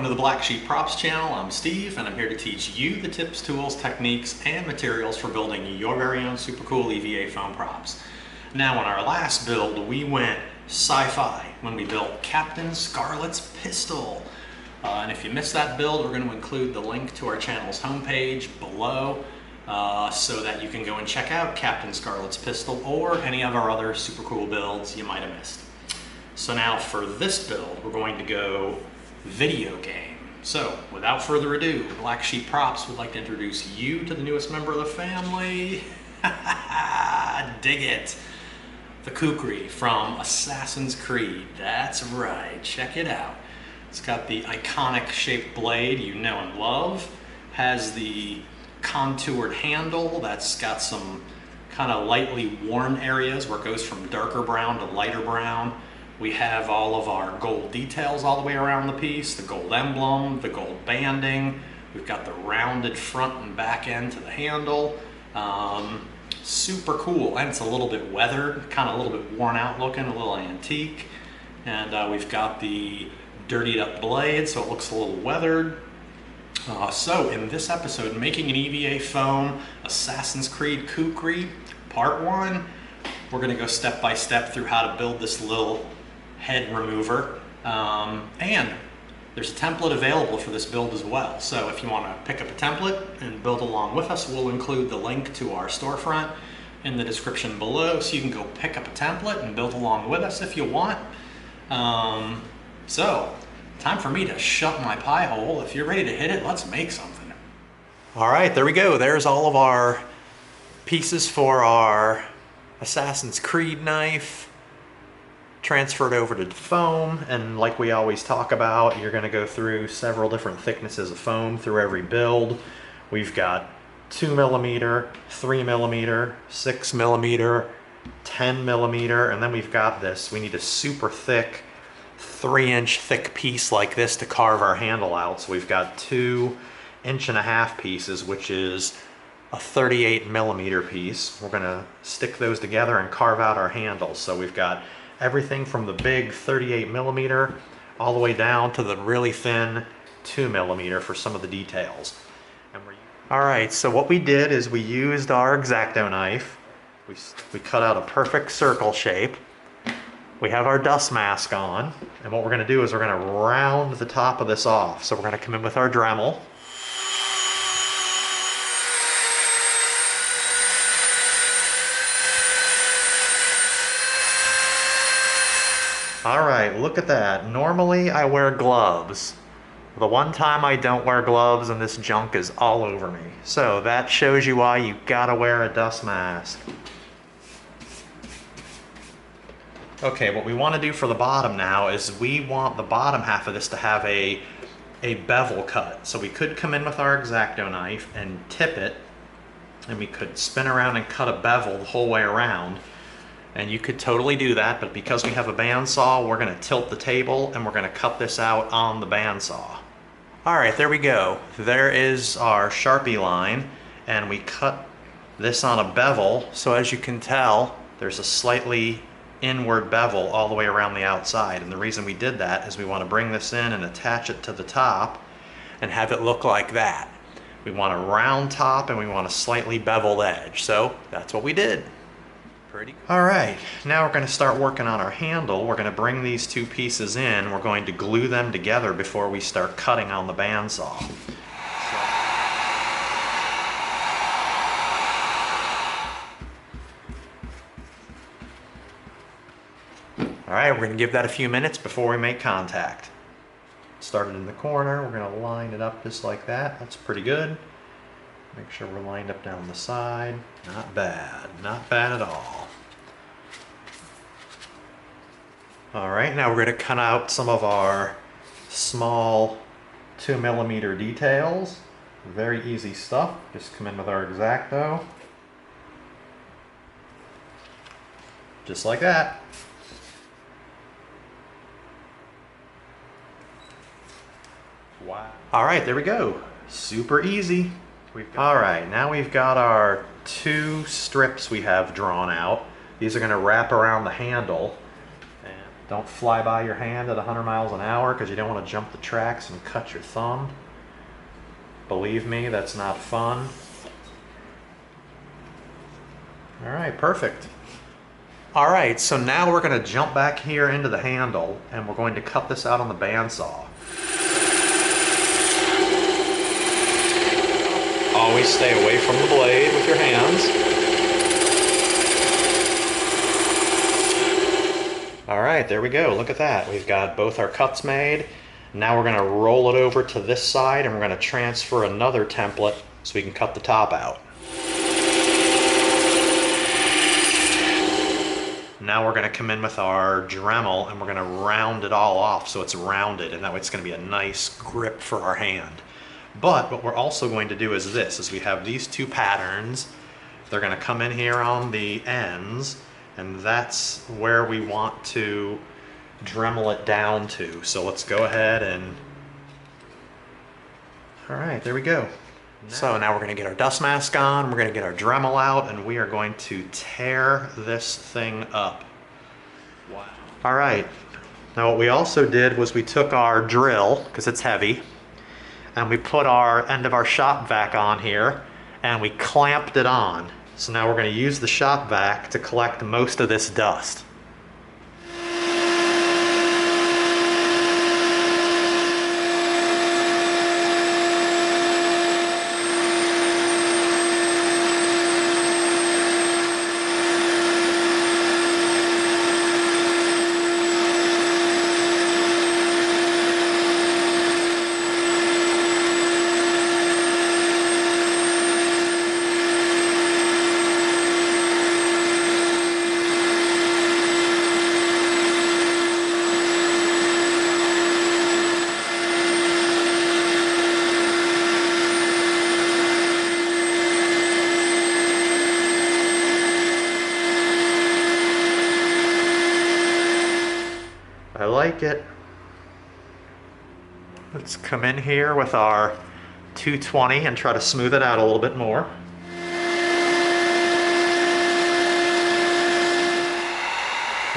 welcome to the Black Sheep Props channel. I'm Steve and I'm here to teach you the tips, tools, techniques, and materials for building your very own super cool EVA foam props. Now in our last build we went sci-fi when we built Captain Scarlet's pistol. And if you missed that build, we're going to include the link to our channel's homepage below so that you can go and check out Captain Scarlet's pistol or any of our other super cool builds you might have missed. So now for this build, we're going to go video game. So without further ado, Black Sheep Props would like to introduce you to the newest member of the family. Dig it. The Kukri from Assassin's Creed. That's right, check it out. It's got the iconic shaped blade you know and love. Has the contoured handle that's got some kind of lightly worn areas where it goes from darker brown to lighter brown. We have all of our gold details all the way around the piece, the gold emblem, the gold banding. We've got the rounded front and back end to the handle. Super cool, and it's a little bit weathered, kind of a little bit worn out looking, a little antique. And we've got the dirtied up blade, so it looks a little weathered. So in this episode, making an EVA foam Assassin's Creed Kukri, part 1, we're gonna go step by step through how to build this little head remover, and there's a template available for this build as well. So if you want to pick up a template and build along with us, we'll include the link to our storefront in the description below, so you can go pick up a template and build along with us if you want. So time for me to shut my pie hole. If you're ready to hit it, let's make something. All right, there we go. There's all of our pieces for our Assassin's Creed knife transferred over to foam, and like we always talk about, you're going to go through several different thicknesses of foam through every build. We've got 2mm, 3mm, 6mm, 10mm, and then we've got this. We need a super thick 3-inch thick piece like this to carve our handle out. So we've got 2 1.5-inch pieces, which is a 38mm piece. We're going to stick those together and carve out our handles. So we've got everything from the big 38mm all the way down to the really thin 2mm for some of the details. Alright, so what we did is we used our X-Acto knife. We cut out a perfect circle shape. We have our dust mask on, and what we're going to do is we're going to round the top of this off. So we're going to come in with our Dremel. All right, look at that. Normally I wear gloves. The one time I don't wear gloves and this junk is all over me. So that shows you why you gotta wear a dust mask. Okay, what we want to do for the bottom now is we want the bottom half of this to have a bevel cut. So we could come in with our X-Acto knife and tip it, and we could spin around and cut a bevel the whole way around. And you could totally do that, but because we have a bandsaw, we're gonna tilt the table and we're gonna cut this out on the bandsaw. All right, there we go. There is our Sharpie line, and we cut this on a bevel. So as you can tell, there's a slightly inward bevel all the way around the outside. And the reason we did that is we wanna bring this in and attach it to the top and have it look like that. We want a round top and we want a slightly beveled edge. So that's what we did. All right, now we're going to start working on our handle. We're going to bring these 2 pieces in. We're going to glue them together before we start cutting on the bandsaw. All right, we're going to give that a few minutes before we make contact. Started in the corner. We're going to line it up just like that. That's pretty good. Make sure we're lined up down the side. Not bad. Not bad at all. Alright, now we're going to cut out some of our small 2mm details. Very easy stuff. Just come in with our X-Acto. Just like that. Wow. Alright, there we go. Super easy. Alright, now we've got our 2 strips we have drawn out. These are going to wrap around the handle. Don't fly by your hand at 100 miles an hour because you don't want to jump the tracks and cut your thumb. Believe me, that's not fun. All right, perfect. All right, so now we're going to jump back here into the handle and we're going to cut this out on the bandsaw. Always stay away from the blade with your hands. All right, there we go. Look at that. We've got both our cuts made. Now we're going to roll it over to this side and we're going to transfer another template so we can cut the top out. Now we're going to come in with our Dremel and we're going to round it all off so it's rounded, and that way it's going to be a nice grip for our hand. But what we're also going to do is this, is we have these two patterns. They're going to come in here on the ends, and that's where we want to Dremel it down to. So let's go ahead and, all right, there we go. So now we're going to get our dust mask on, we're going to get our Dremel out, and we are going to tear this thing up. Wow. All right, now what we also did was we took our drill, because it's heavy, and we put our end of our shop vac on here, and we clamped it on. So now we're going to use the shop vac to collect most of this dust. I like it. Let's come in here with our 220 and try to smooth it out a little bit more.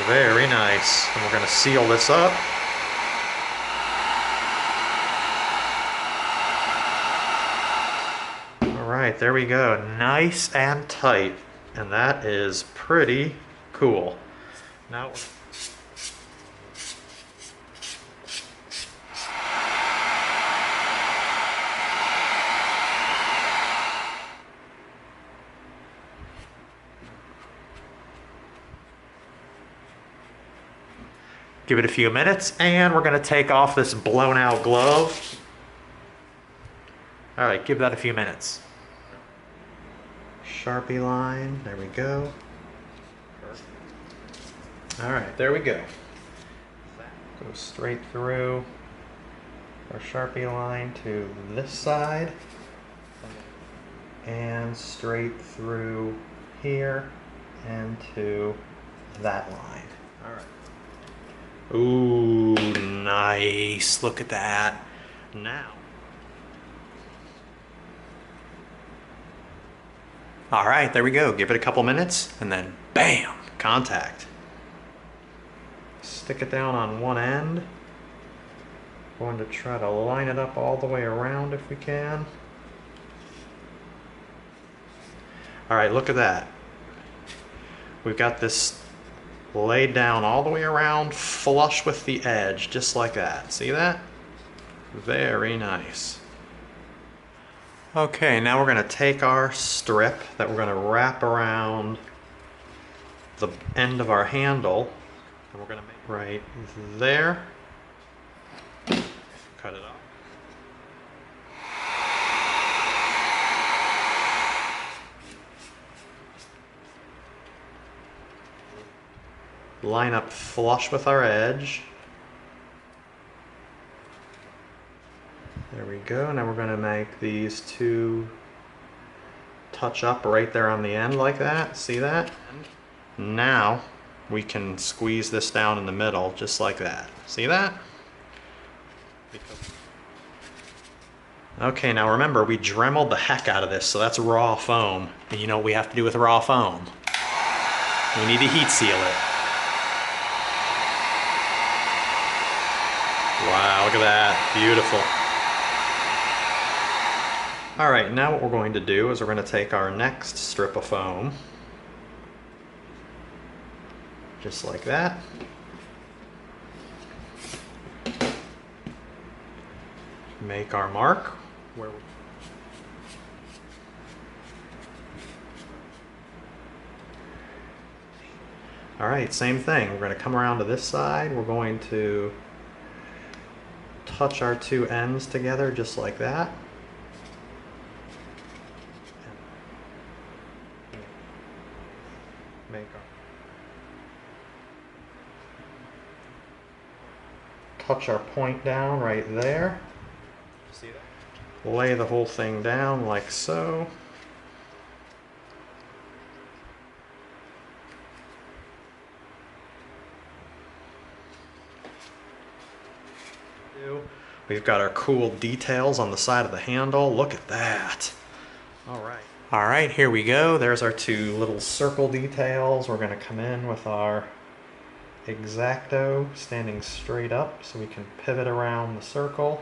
Very nice. And we're going to seal this up. All right, there we go. Nice and tight. And that is pretty cool. Now, give it a few minutes, and we're going to take off this blown out glove. All right, give that a few minutes. Sharpie line, there we go. All right, there we go. Go straight through our Sharpie line to this side, and straight through here and to that line. All right. Ooh, nice. Look at that. Now. All right, there we go. Give it a couple minutes and then bam, contact. Stick it down on one end. Going to try to line it up all the way around if we can. All right, look at that. We've got this laid down all the way around, flush with the edge, just like that. See that? Very nice. Okay, now we're going to take our strip that we're going to wrap around the end of our handle, and we're going to make right there. Cut it off. Line up flush with our edge. There we go. Now we're going to make these two touch up right there on the end like that. See that? Now we can squeeze this down in the middle just like that. See that? Okay, now remember, we Dremeled the heck out of this, so that's raw foam. And you know what we have to do with raw foam? We need to heat seal it. Wow, look at that, beautiful. All right, now what we're going to do is we're going to take our next strip of foam, just like that. Make our mark. All right, same thing. We're going to come around to this side. We're going to touch our two ends together just like that. Touch our point down right there. See that? Lay the whole thing down like so. We've got our cool details on the side of the handle. Look at that. All right. All right, here we go. There's our two little circle details. We're going to come in with our X-Acto standing straight up so we can pivot around the circle.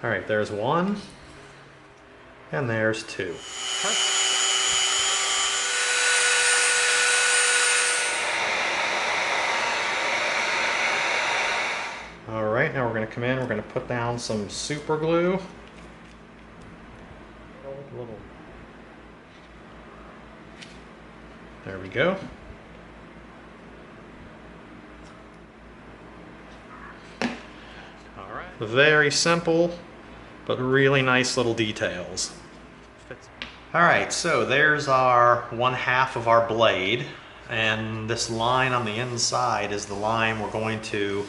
All right, there's one, and there's two. All right, now we're going to come in, we're going to put down some super glue. There we go. All right. Very simple, but really nice little details. All right, so there's our 1/2 of our blade, and this line on the inside is the line we're going to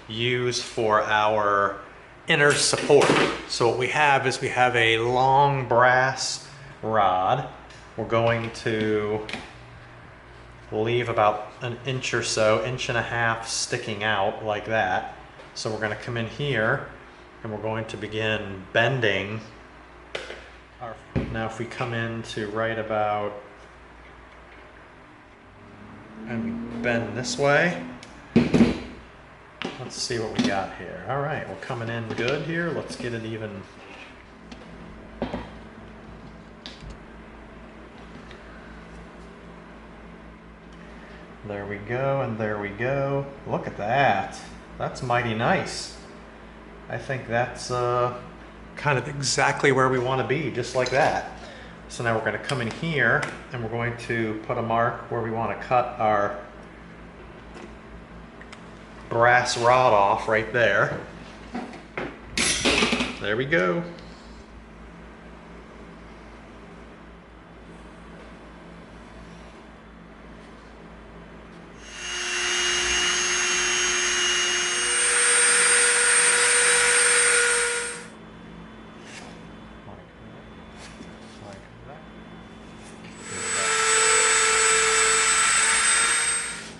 use for our inner support. So what we have is we have a long brass rod. We're going to leave about an inch or so, 1.5 inches sticking out like that. So we're going to come in here and we're going to begin bending. Now if we come in to right about, and we bend this way, let's see what we got here. All right, we're coming in good here. Let's get it even. There we go, and there we go. Look at that. That's mighty nice. I think that's kind of exactly where we want to be, just like that. So now we're going to come in here and we're going to put a mark where we want to cut our brass rod off right there. There we go.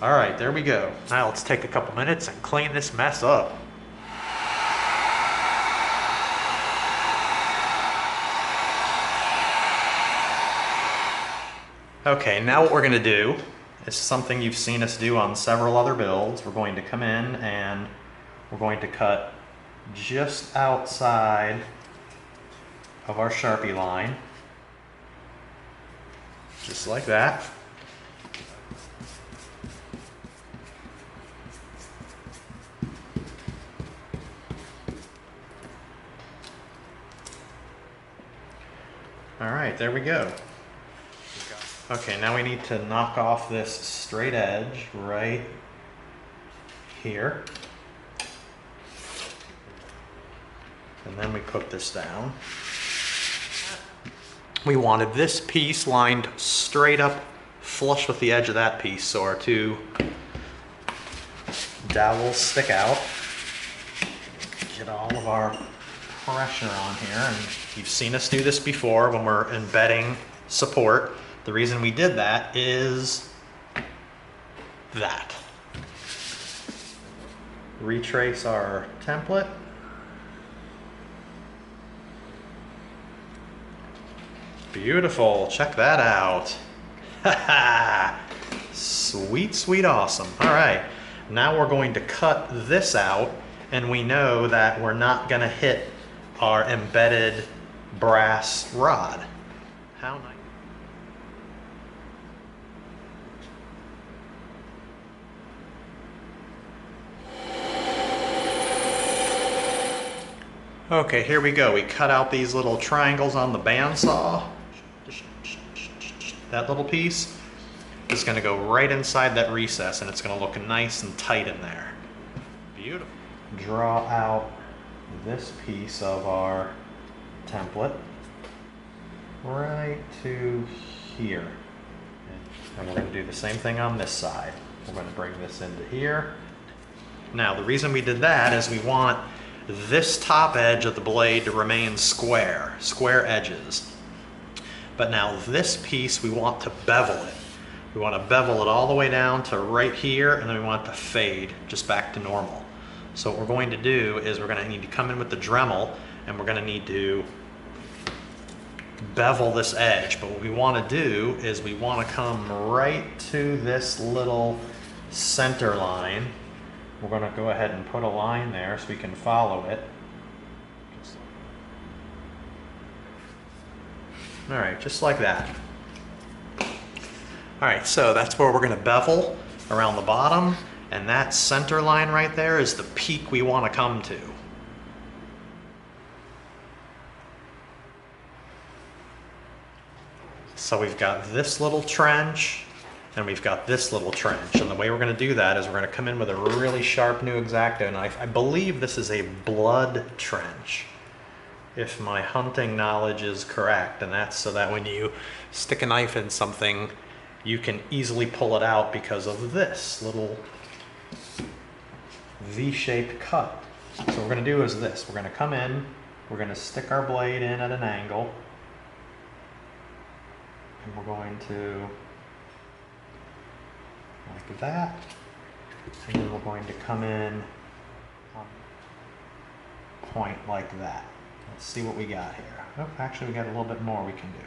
All right, there we go. Now let's take a couple minutes and clean this mess up. Okay, now what we're gonna do is something you've seen us do on several other builds. We're going to come in and we're going to cut just outside of our Sharpie line. Just like that. All right, there we go. Okay, now we need to knock off this straight edge right here. And then we put this down. We wanted this piece lined straight up flush with the edge of that piece, so our two dowels stick out. Get all of our pressure on here, and you've seen us do this before when we're embedding support. The reason we did that is that. Retrace our template. Beautiful, check that out. Sweet, sweet, awesome. All right, Now we're going to cut this out, and we know that we're not going to hit our embedded brass rod. How nice. Okay, here we go. We cut out these little triangles on the bandsaw. That little piece is going to go right inside that recess, and it's going to look nice and tight in there. Beautiful. Draw out this piece of our template right to here. And we're going to do the same thing on this side. We're going to bring this into here. Now, the reason we did that is we want this top edge of the blade to remain square edges. But now this piece, we want to bevel it. We want to bevel it all the way down to right here, and then we want it to fade just back to normal. So what we're going to do is we're going to need to come in with the Dremel, and we're going to need to bevel this edge. But what we want to do is we want to come right to this little center line. We're going to go ahead and put a line there so we can follow it. All right, just like that. All right, so that's where we're going to bevel around the bottom, and that center line right there is the peak we want to come to. So we've got this little trench, and we've got this little trench, and the way we're going to do that is we're going to come in with a really sharp new X-Acto knife. I believe this is a blood trench, if my hunting knowledge is correct, and that's so that when you stick a knife in something, you can easily pull it out because of this little V-shaped cut. So what we're going to do is this. We're going to come in, we're going to stick our blade in at an angle, and we're going to like that, and then we're going to come in on point like that. Let's see what we got here. Oh, actually we got a little bit more we can do.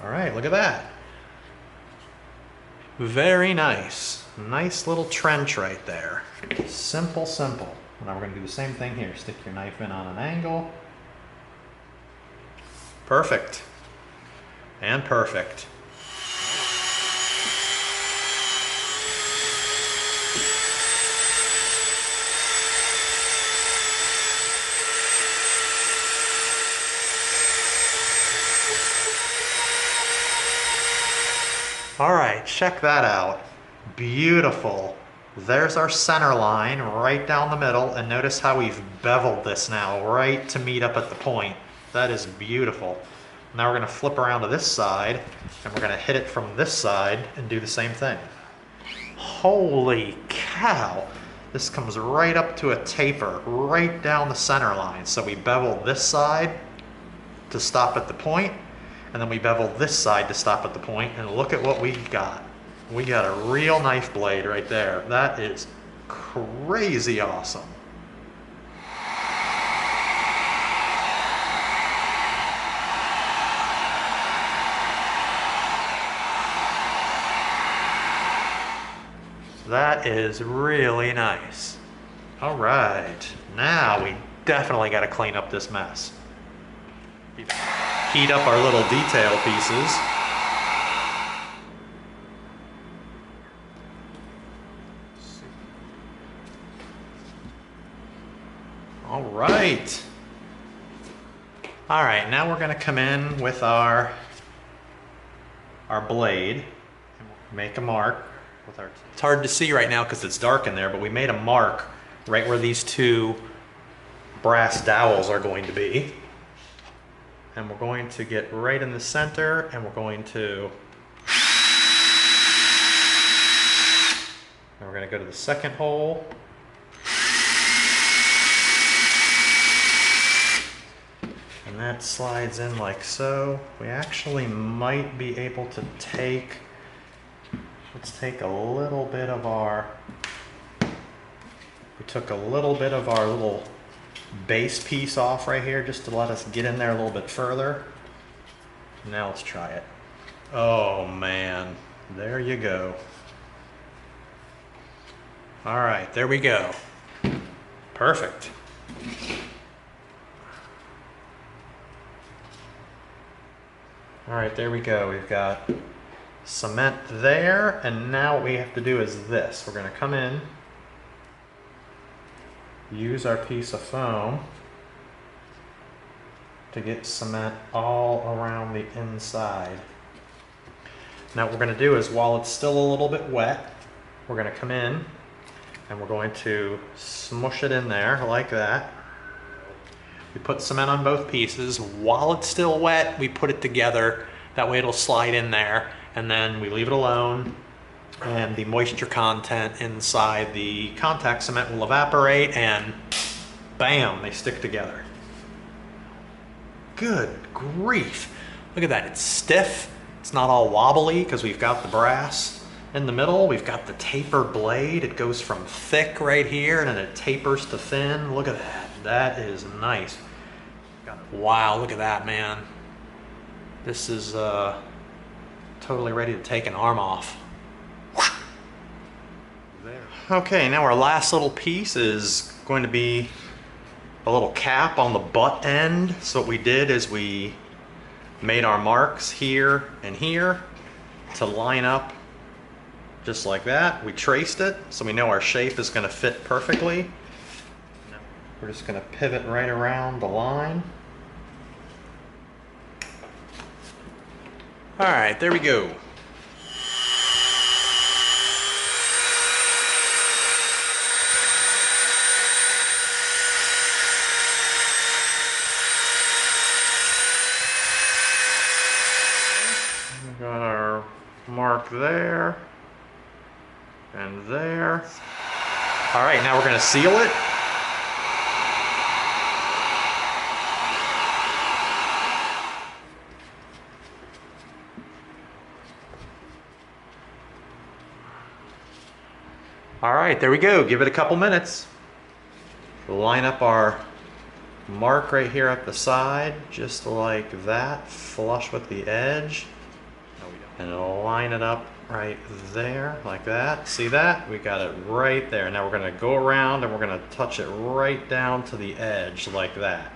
All right, look at that. Very nice. Nice little trench right there. Simple, simple. Now we're going to do the same thing here. Stick your knife in on an angle. Perfect. And perfect. All right, check that out. Beautiful. There's our center line right down the middle, and notice how we've beveled this now right to meet up at the point. That is beautiful. Now we're going to flip around to this side, and we're going to hit it from this side and do the same thing. Holy cow! This comes right up to a taper, right down the center line. So we bevel this side to stop at the point, and then we bevel this side to stop at the point, and look at what we got. We got a real knife blade right there. That is crazy awesome. That is really nice. All right, now we definitely got to clean up this mess. Heat up our little detail pieces. All right. All right, now we're going to come in with our blade, make a mark with our. It's hard to see right now because it's dark in there, but we made a mark right where these two brass dowels are going to be. And we're going to get right in the center, and we're going to go to the second hole. And that slides in like so. We actually might be able to take, let's take a little bit of our, we took a little bit of our little base piece off right here just to let us get in there a little bit further. Now let's try it. Oh man, there you go. All right, there we go. Perfect. All right, there we go. We've got cement there, and now what we have to do is this. We're gonna come in, use our piece of foam to get cement all around the inside. Now what we're gonna do is, while it's still a little bit wet, we're gonna come in and we're going to smush it in there like that. We put cement on both pieces. While it's still wet, we put it together. That way it'll slide in there, and then we leave it alone, and the moisture content inside the contact cement will evaporate, and bam, they stick together. Good grief. Look at that, it's stiff. It's not all wobbly because we've got the brass in the middle. We've got the tapered blade. It goes from thick right here and then it tapers to thin. Look at that. That is nice. Wow, look at that, man. This is totally ready to take an arm off. There. Okay, now our last little piece is going to be a little cap on the butt end. So what we did is we made our marks here and here to line up just like that. We traced it so we know our shape is going to fit perfectly. We're just going to pivot right around the line. All right, there we go. We got our mark there and there. All right, now we're going to seal it. All right, there we go. Give it a couple minutes. We'll line up our mark right here at the side, just like that, flush with the edge. No, we don't. And line it up right there, like that. See that? We got it right there. Now we're gonna go around and we're gonna touch it right down to the edge, like that.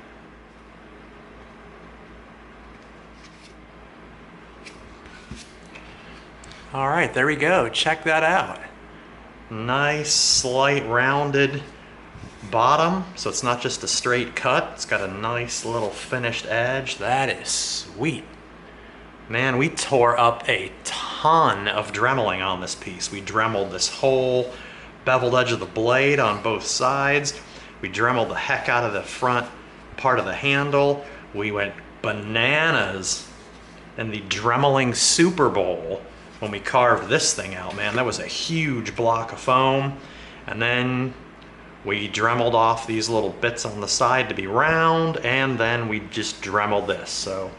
All right, there we go. Check that out. Nice, slight rounded bottom, so it's not just a straight cut. It's got a nice little finished edge. That is sweet. Man, we tore up a ton of dremeling on this piece. We dremeled this whole beveled edge of the blade on both sides. We dremeled the heck out of the front part of the handle. We went bananas in the dremeling Super Bowl when we carved this thing out, man. That was a huge block of foam. And then we dremeled off these little bits on the side to be round, and then we just dremeled this. So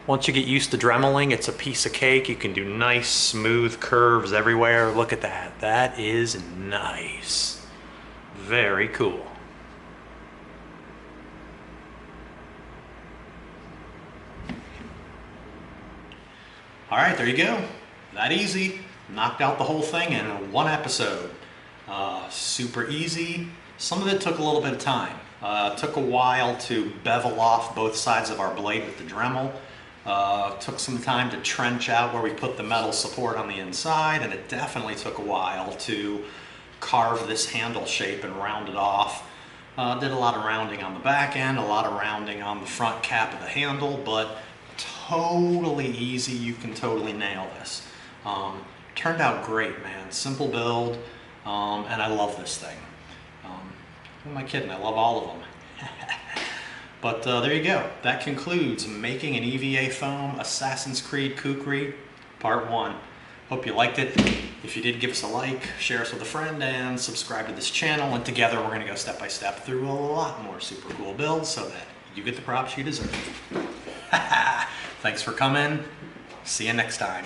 once you get used to dremeling, it's a piece of cake. You can do nice, smooth curves everywhere. Look at that. That is nice. Very cool. All right, there you go. That easy. Knocked out the whole thing in one episode. Super easy. Some of it took a little bit of time. Took a while to bevel off both sides of our blade with the Dremel. Took some time to trench out where we put the metal support on the inside, and it definitely took a while to carve this handle shape and round it off. Did a lot of rounding on the back end, a lot of rounding on the front cap of the handle, but totally easy. You can totally nail this. Turned out great, man. Simple build, and I love this thing. Who am I kidding? I love all of them. But there you go. That concludes making an EVA foam Assassin's Creed Kukri Part 1. Hope you liked it. If you did, give us a like, share us with a friend, and subscribe to this channel. And together we're going to go step by step through a lot more super cool builds so that you get the props you deserve. Thanks for coming. See you next time.